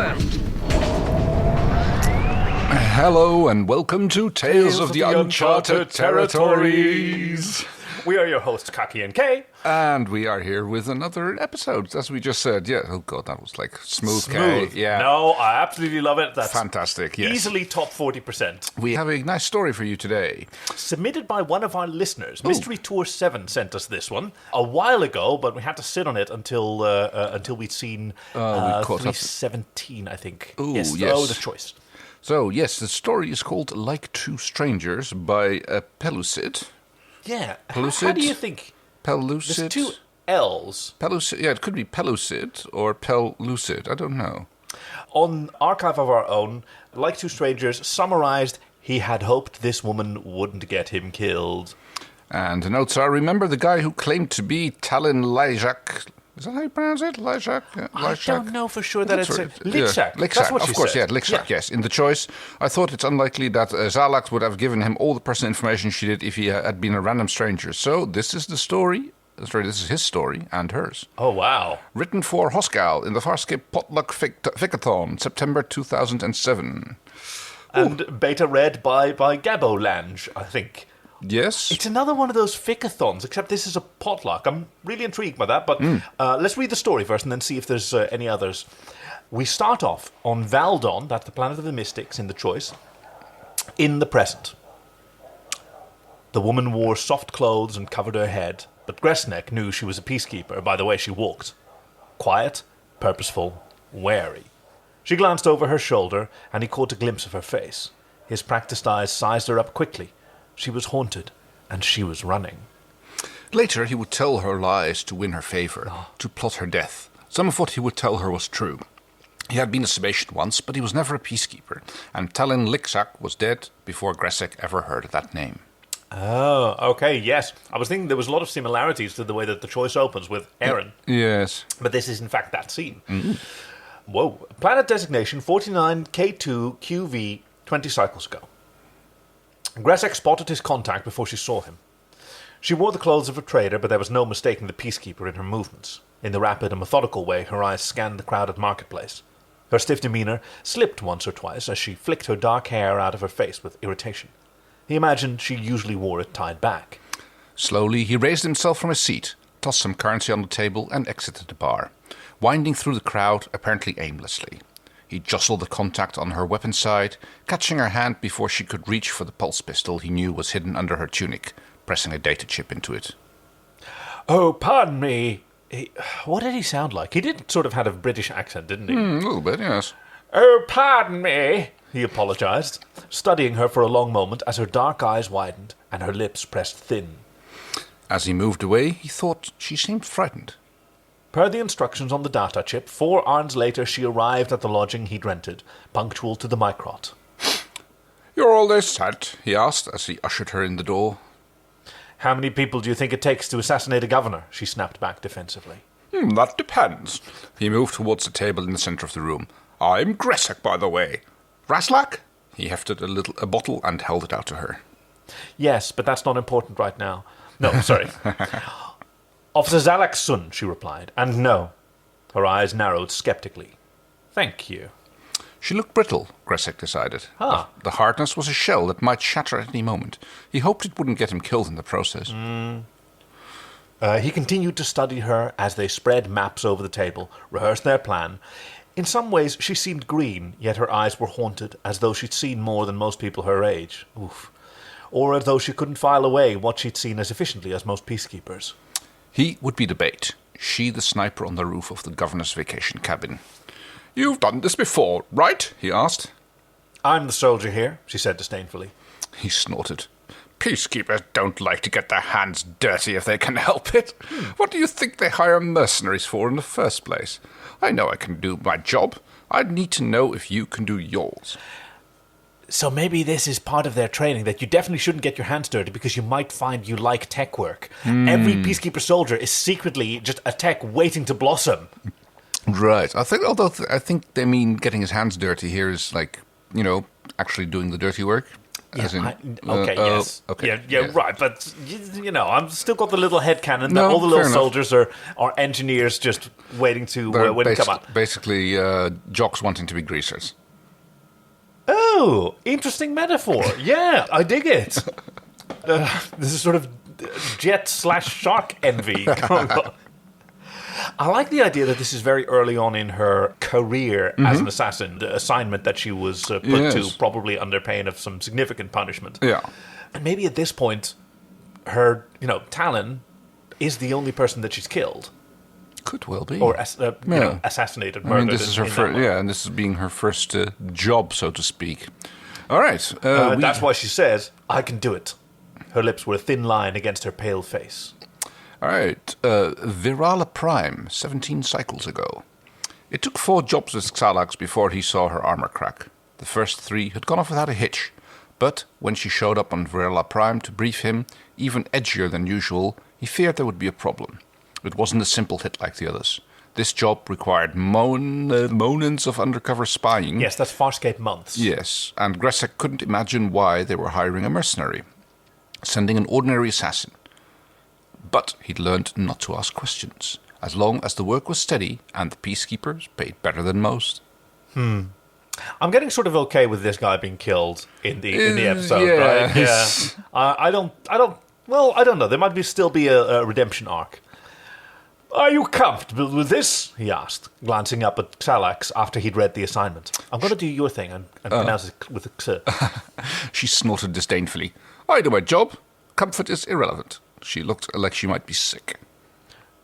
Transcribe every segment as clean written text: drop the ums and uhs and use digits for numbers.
them. Hello and welcome to Tales of the Uncharted Territories. We are your hosts, Kaki and Kay. And we are here with another episode, as we just said. Yeah, oh god, that was like smooth. Kay. Yeah. No, I absolutely love it. That's fantastic, yes. Easily top 40%. We have a nice story for you today. Submitted by one of our listeners. Mysterytour 7 sent us this one a while ago, but we had to sit on it until we'd seen 317, I think. Ooh, yes. yes. Oh, the choice. So, yes, the story is called Like Two Strangers by Pellucid. Yeah. Pellucid? How do you think? Pellucid? There's two L's. Pellucid, yeah, it could be Pellucid or Pellucid, I don't know. On Archive of Our Own, Like Two Strangers summarized, he had hoped this woman wouldn't get him killed. And the notes are, remember the guy who claimed to be Talon Lyjak? Is that how you pronounce it? Lyjak? I don't know for sure that it's Licksack. Yeah, Licksack, That's what she of course, said. yeah, Licksack, yes. In the choice, I thought it's unlikely that Zalax would have given him all the personal information she did if he had been a random stranger. So this is the story. Sorry, this is his story and hers. Oh, wow. Written for Hoscal in the Farscape Potluck Fickathon, September 2007. And beta read by Gabo Lange, I think. Yes. It's another one of those fickathons, except this is a potluck. I'm really intrigued by that, but let's read the story first and then see if there's any others. We start off on Valdon, that's the planet of the Mystics in the choice, in the present. The woman wore soft clothes and covered her head, but Gresnek knew she was a peacekeeper by the way she walked. Quiet, purposeful, wary. She glanced over her shoulder, and he caught a glimpse of her face. His practiced eyes sized her up quickly. She was haunted, and she was running. Later, he would tell her lies to win her favor, to plot her death. Some of what he would tell her was true. He had been a Sebastian once, but he was never a peacekeeper, and Talon Licksack was dead before Gresek ever heard that name. Oh, okay, yes. I was thinking there was a lot of similarities to the way that the choice opens with Aaron. Yes. But this is, in fact, that scene. Mm-hmm. Whoa. Planet designation 49K2QV 20 cycles ago. Gresek spotted his contact before she saw him. She wore the clothes of a trader, but there was no mistaking the peacekeeper in her movements. In the rapid and methodical way, her eyes scanned the crowded marketplace. Her stiff demeanor slipped once or twice as she flicked her dark hair out of her face with irritation. He imagined she usually wore it tied back. Slowly, he raised himself from his seat, tossed some currency on the table, and exited the bar, winding through the crowd apparently aimlessly. He jostled the contact on her weapon side, catching her hand before she could reach for the pulse pistol he knew was hidden under her tunic, pressing a data chip into it. Oh, pardon me. What did he sound like? He did sort of have a British accent, didn't he? A little bit, yes. Oh, pardon me, he apologized, studying her for a long moment as her dark eyes widened and her lips pressed thin. As he moved away, he thought she seemed frightened. Per the instructions on the data chip, 4 hours later she arrived at the lodging he'd rented, punctual to the microt. You're all this set? He asked as he ushered her in the door. How many people do you think it takes to assassinate a governor? She snapped back defensively. That depends. He moved towards the table in the center of the room. I'm Gresek, by the way. Raslak? He hefted a bottle and held it out to her. Yes, but that's not important right now. No, sorry. Officer Zalak Sun, she replied, and no. Her eyes narrowed skeptically. Thank you. She looked brittle, Gresek decided. Ah. The hardness was a shell that might shatter at any moment. He hoped it wouldn't get him killed in the process. He continued to study her as they spread maps over the table, rehearsed their plan. In some ways, she seemed green, yet her eyes were haunted, as though she'd seen more than most people her age. Oof. Or as though she couldn't file away what she'd seen as efficiently as most peacekeepers. He would be the bait. She the sniper on the roof of the governor's vacation cabin. You've done this before, right? He asked. I'm the soldier here, she said disdainfully. He snorted. Peacekeepers don't like to get their hands dirty if they can help it. What do you think they hire mercenaries for in the first place? I know I can do my job. I'd need to know if you can do yours. So maybe this is part of their training, that you definitely shouldn't get your hands dirty because you might find you like tech work. Every peacekeeper soldier is secretly just a tech waiting to blossom. Right. I think they mean getting his hands dirty here is like, actually doing the dirty work. Yeah, As in, yes. Okay. Yeah, Yeah. right. But, I've still got the little headcanon that No, all the little fair enough. soldiers are engineers just waiting to when it come up. Basically, jocks wanting to be greasers. Oh, interesting metaphor. Yeah, I dig it. This is sort of jet/shark envy going on. I like the idea that this is very early on in her career as an assassin, the assignment that she was put to, probably under pain of some significant punishment. Yeah. And maybe at this point, her, Talon is the only person that she's killed. Could well be. Or, assassinated, murdered. This is her first, and this is being her first job, so to speak. All right. That's why she says, I can do it. Her lips were a thin line against her pale face. All right. Virala Prime, 17 cycles ago. It took 4 jobs with Xalax before he saw her armor crack. The first 3 had gone off without a hitch, but when she showed up on Virala Prime to brief him, even edgier than usual, he feared there would be a problem. It wasn't a simple hit like the others. This job required months of undercover spying. Yes, that's Farscape months. Yes, and Gressek couldn't imagine why they were hiring a mercenary, sending an ordinary assassin. But he'd learned not to ask questions, as long as the work was steady and the peacekeepers paid better than most. I'm getting sort of okay with this guy being killed in the episode, right? Yeah. I don't know. There might still be a redemption arc. Are you comfortable with this? He asked, glancing up at Xalax after he'd read the assignment. I'm going to do your thing and pronounce it with a x. She snorted disdainfully. I do my job. Comfort is irrelevant. She looked like she might be sick.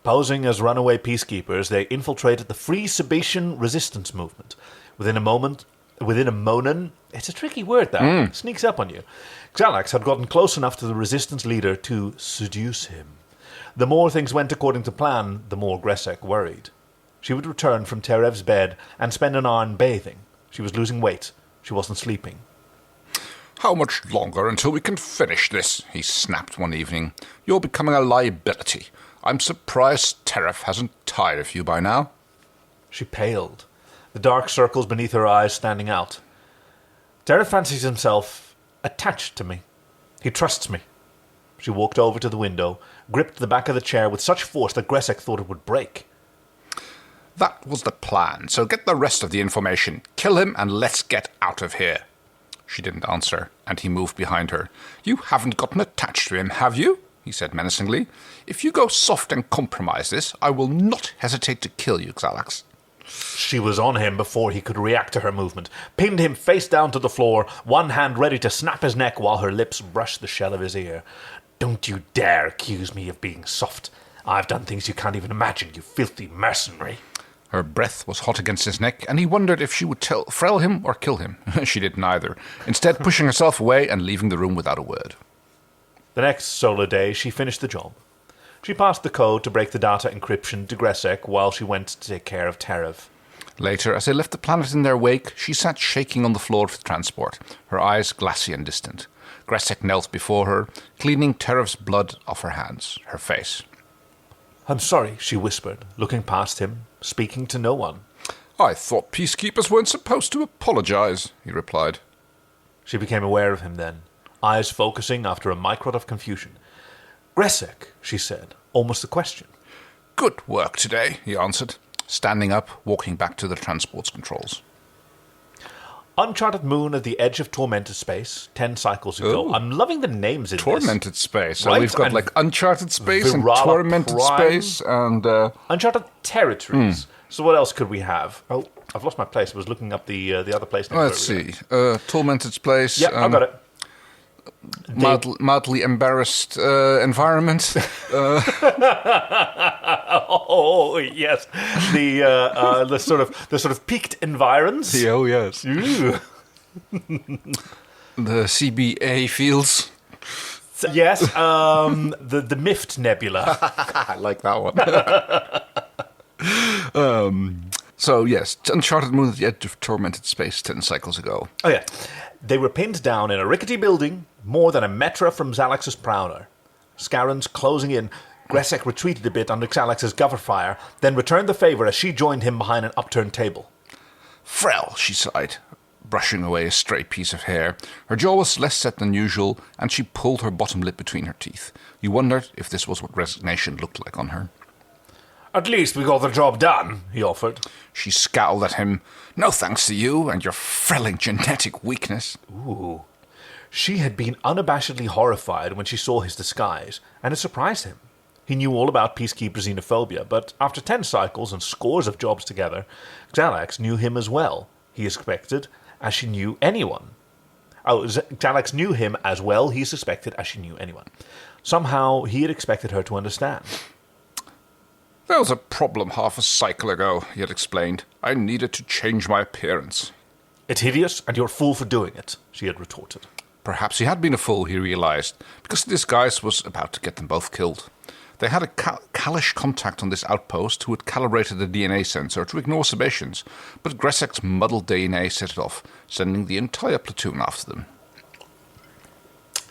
Posing as runaway peacekeepers, they infiltrated the Free Sabatian resistance movement. Within a monen, it's a tricky word that sneaks up on you. Xalax had gotten close enough to the resistance leader to seduce him. The more things went according to plan, the more Gressek worried. She would return from Terev's bed and spend an hour bathing. She was losing weight. She wasn't sleeping. How much longer until we can finish this? He snapped one evening. You're becoming a liability. I'm surprised Terev hasn't tired of you by now. She paled, the dark circles beneath her eyes standing out. Terev fancies himself attached to me. He trusts me. She walked over to the window, gripped the back of the chair with such force that Gressek thought it would break. That was the plan, so get the rest of the information. Kill him and let's get out of here. She didn't answer, and he moved behind her. You haven't gotten attached to him, have you? He said menacingly. If you go soft and compromise this, I will not hesitate to kill you, Xalax. She was on him before he could react to her movement, pinned him face down to the floor, one hand ready to snap his neck while her lips brushed the shell of his ear. Don't you dare accuse me of being soft. I've done things you can't even imagine, you filthy mercenary. Her breath was hot against his neck, and he wondered if she would frell him or kill him. She did neither, instead pushing herself away and leaving the room without a word. The next solar day, she finished the job. She passed the code to break the data encryption to Gressek while she went to take care of Terev. Later, as they left the planet in their wake, she sat shaking on the floor of the transport, her eyes glassy and distant. Gressek knelt before her, cleaning Terev's blood off her hands, her face. I'm sorry, she whispered, looking past him, speaking to no one. I thought peacekeepers weren't supposed to apologize, he replied. She became aware of him then, eyes focusing after a microt of confusion. Gressek, she said, almost a question. Good work today, he answered, standing up, walking back to the transport's controls. Uncharted moon at the edge of tormented space, 10 cycles ago. Ooh. I'm loving the names in Tormented this. space. So Right, we've got and like uncharted space and Virala tormented Prime. space and... Uncharted territories. So what else could we have? Oh, I've lost my place. I was looking up the other place. let's see. Tormented space. Yep, I got it. Mildly embarrassed environment. Oh yes, the sort of peaked environs. Oh yes. Ooh. The CBA fields. Yes, the Mift Nebula. I like that one. So yes, Uncharted moon at the edge of tormented space 10 cycles ago. Oh yeah, they were pinned down in a rickety building, more than a metra from Xalax's prowler. Scarrons closing in. Gressek retreated a bit under Xalax's cover fire, then returned the favor as she joined him behind an upturned table. Frell, she sighed. brushing away a stray piece of hair. Her jaw was less set than usual, and she pulled her bottom lip between her teeth. You wondered if this was what resignation looked like on her. At least we got the job done, he offered. She scowled at him. No thanks to you and your frelling genetic weakness. Ooh. She had been unabashedly horrified when she saw his disguise, and it surprised him. He knew all about peacekeeper xenophobia, but after 10 cycles and scores of jobs together, Xalax knew him as well. He expected as she knew anyone. Xalax knew him as well, he suspected, as she knew anyone. Somehow, he had expected her to understand. There was a problem half a cycle ago, he had explained. I needed to change my appearance. It's hideous, and you're a fool for doing it, she had retorted. Perhaps he had been a fool, he realized, because the disguise was about to get them both killed. They had a Kalish contact on this outpost who had calibrated the DNA sensor to ignore Sebastian's, but Gressek's muddled DNA set it off, sending the entire platoon after them.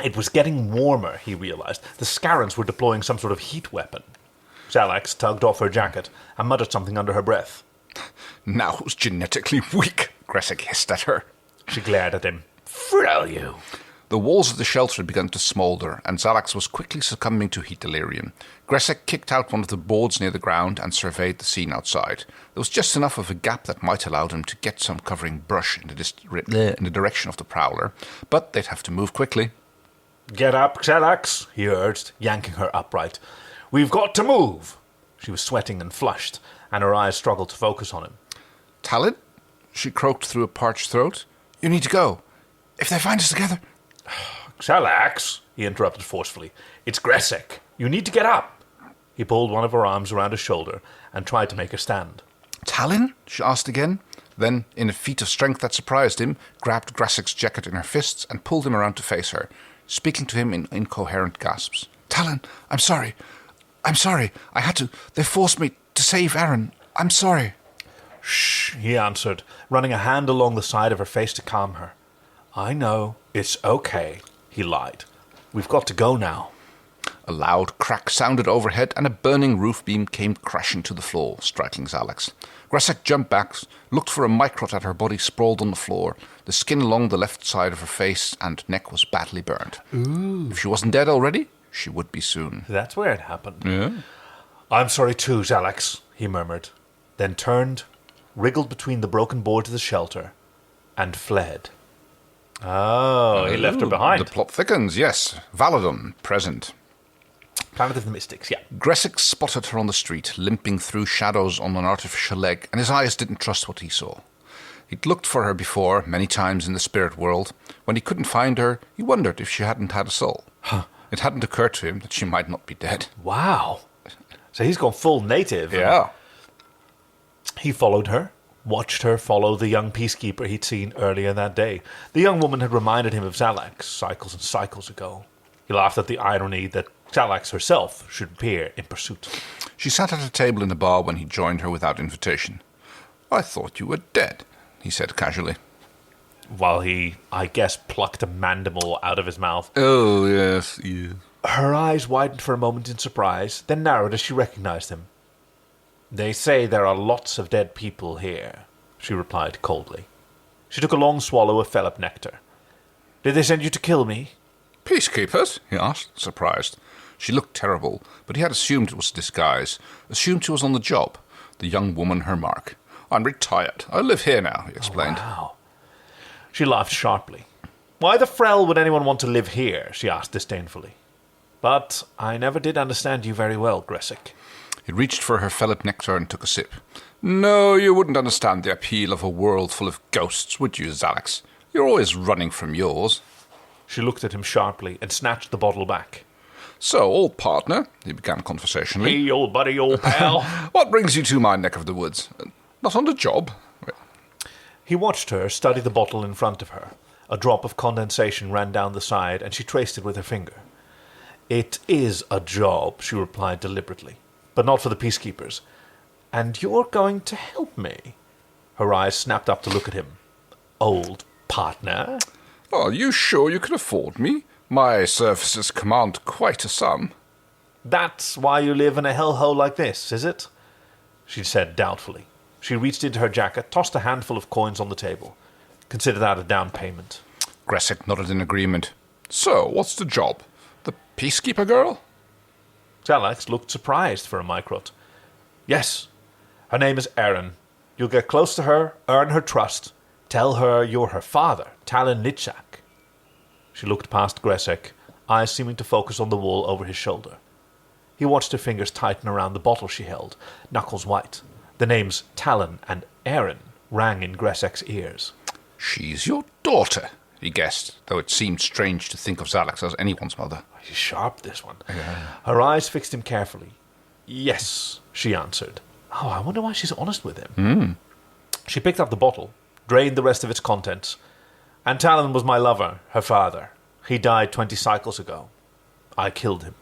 It was getting warmer, he realized. The Scarrans were deploying some sort of heat weapon. Xalax tugged off her jacket and muttered something under her breath. Now who's genetically weak? Gressek hissed at her. She glared at him. Frill you! The walls of the shelter had begun to smoulder, and Xalax was quickly succumbing to heat delirium. Gressek kicked out one of the boards near the ground and surveyed the scene outside. There was just enough of a gap that might allow them to get some covering brush in the direction of the prowler, but they'd have to move quickly. Get up, Xalax, he urged, yanking her upright. We've got to move! She was sweating and flushed, and her eyes struggled to focus on him. Talon? She croaked through a parched throat. You need to go. If they find us together... Xalax, he interrupted forcefully. It's Gressek. You need to get up. He pulled one of her arms around his shoulder and tried to make her stand. Talon? She asked again. Then, in a feat of strength that surprised him, grabbed Gressek's jacket in her fists and pulled him around to face her, speaking to him in incoherent gasps. Talon, I'm sorry. I'm sorry. I had to. They forced me to save Aaron. I'm sorry. Shh, he answered, running a hand along the side of her face to calm her. I know. It's okay, he lied. We've got to go now. A loud crack sounded overhead, and a burning roof beam came crashing to the floor, striking Xalax. Gressek jumped back, looked for a microt at her body sprawled on the floor. The skin along the left side of her face and neck was badly burned. Ooh. If she wasn't dead already, she would be soon. That's where it happened. Yeah. I'm sorry too, Xalax, he murmured, then turned, wriggled between the broken boards of the shelter, and fled. Oh, he left her behind. The plot thickens, yes. Valadon, present. Planet of the Mystics, yeah. Gressek spotted her on the street, limping through shadows on an artificial leg, and his eyes didn't trust what he saw. He'd looked for her before, many times in the spirit world. When he couldn't find her, he wondered if she hadn't had a soul. Huh. It hadn't occurred to him that she might not be dead. Wow. So he's gone full native. Yeah. He followed her, watched her follow the young peacekeeper he'd seen earlier that day. The young woman had reminded him of Xalax cycles and cycles ago. He laughed at the irony that Xalax herself should appear in pursuit. She sat at a table in the bar when he joined her without invitation. I thought you were dead, he said casually. While he, I guess, plucked a mandible out of his mouth. Oh, yes, yes. Her eyes widened for a moment in surprise, then narrowed as she recognized him. They say there are lots of dead people here, she replied coldly. She took a long swallow of Felip nectar. Did they send you to kill me? Peacekeepers? He asked, surprised. She looked terrible, but he had assumed it was a disguise, assumed she was on the job. The young woman her mark. I'm retired. I live here now, he explained. Oh, wow. She laughed sharply. Why the frell would anyone want to live here? She asked disdainfully. But I never did understand you very well, Gressek. He reached for her Felip nectar and took a sip. No, you wouldn't understand the appeal of a world full of ghosts, would you, Xalax? You're always running from yours. She looked at him sharply and snatched the bottle back. So, old partner, he began conversationally. Hey, old buddy, old pal. What brings you to my neck of the woods? Not on the job? He watched her study the bottle in front of her. A drop of condensation ran down the side, and she traced it with her finger. It is a job, she replied deliberately, but not for the peacekeepers. And you're going to help me? Her eyes snapped up to look at him. Old partner? Are you sure you can afford me? My services command quite a sum. That's why you live in a hellhole like this, is it? She said doubtfully. She reached into her jacket, tossed a handful of coins on the table. Consider that a down payment. Gressek nodded in agreement. So, what's the job? The peacekeeper girl? Zalax looked surprised for a Mycrot. Yes, her name is Erin. You'll get close to her, earn her trust. Tell her you're her father, Talon Litchak. She looked past Gressek, eyes seeming to focus on the wall over his shoulder. He watched her fingers tighten around the bottle she held, knuckles white. The names Talon and Erin rang in Gressek's ears. She's your daughter, he guessed, though it seemed strange to think of Zalax as anyone's mother. She's sharp, this one. Yeah. Her eyes fixed him carefully. Yes, she answered. Oh, I wonder why she's honest with him. She picked up the bottle, drained the rest of its contents. And Talon was my lover, her father. He died 20 cycles ago. I killed him.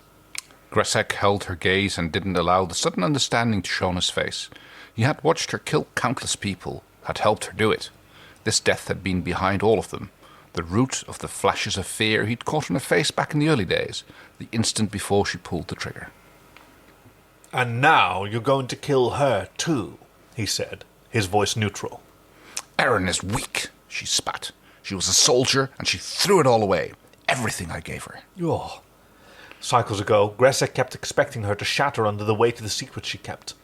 Gressek held her gaze and didn't allow the sudden understanding to show on his face. He had watched her kill countless people, had helped her do it. This death had been behind all of them. The root of the flashes of fear he'd caught on her face back in the early days, the instant before she pulled the trigger. And now you're going to kill her too, he said, his voice neutral. Erin is weak, she spat. She was a soldier, and she threw it all away. Everything I gave her. Oh. Cycles ago, Gressek kept expecting her to shatter under the weight of the secret she kept.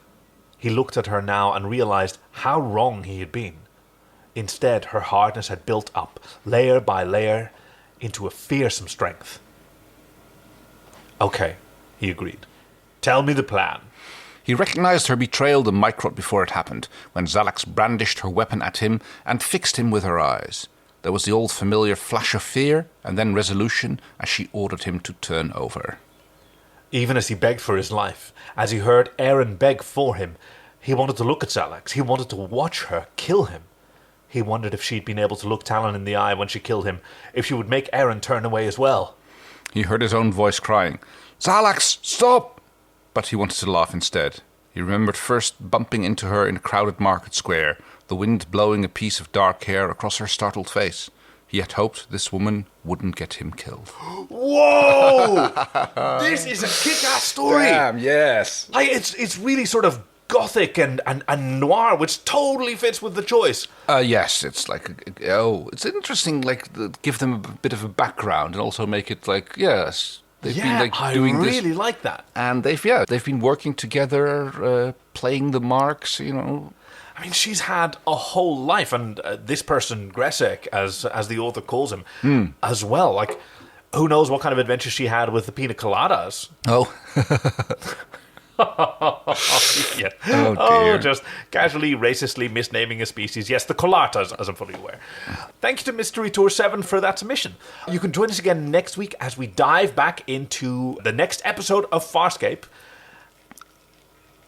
He looked at her now and realized how wrong he had been. Instead, her hardness had built up, layer by layer, into a fearsome strength. Okay, he agreed. Tell me the plan. He recognized her betrayal to Mycrot before it happened, when Zalax brandished her weapon at him and fixed him with her eyes. There was the old familiar flash of fear, and then resolution as she ordered him to turn over. Even as he begged for his life, as he heard Erin beg for him, he wanted to look at Zalax. He wanted to watch her kill him. He wondered if she'd been able to look Talon in the eye when she killed him, if she would make Erin turn away as well. He heard his own voice crying, "Zalax, stop!" But he wanted to laugh instead. He remembered first bumping into her in a crowded market square, the wind blowing a piece of dark hair across her startled face. He had hoped this woman wouldn't get him killed. Whoa! This is a kick-ass story! Damn, yes. Like, it's really sort of gothic and noir, which totally fits with the choice. Yes, it's like, it's interesting, like, give them a bit of a background and also make it like, yes... They've been like doing I this, really like that. And they've been working together, playing the marks, you know. I mean, she's had a whole life, and this person, Gressek, as the author calls him, as well. Like, who knows what kind of adventure she had with the pina coladas? Oh. Yeah. Oh, dear. Just casually, racistly misnaming a species. Yes, the coladas, as I'm fully aware. Thank you to Mysterytour 7 for that submission. You can join us again next week as we dive back into the next episode of Farscape.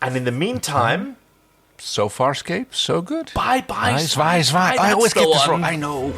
And in the meantime... So Farscape, so good. Bye. Zwei. I always get this wrong. I know.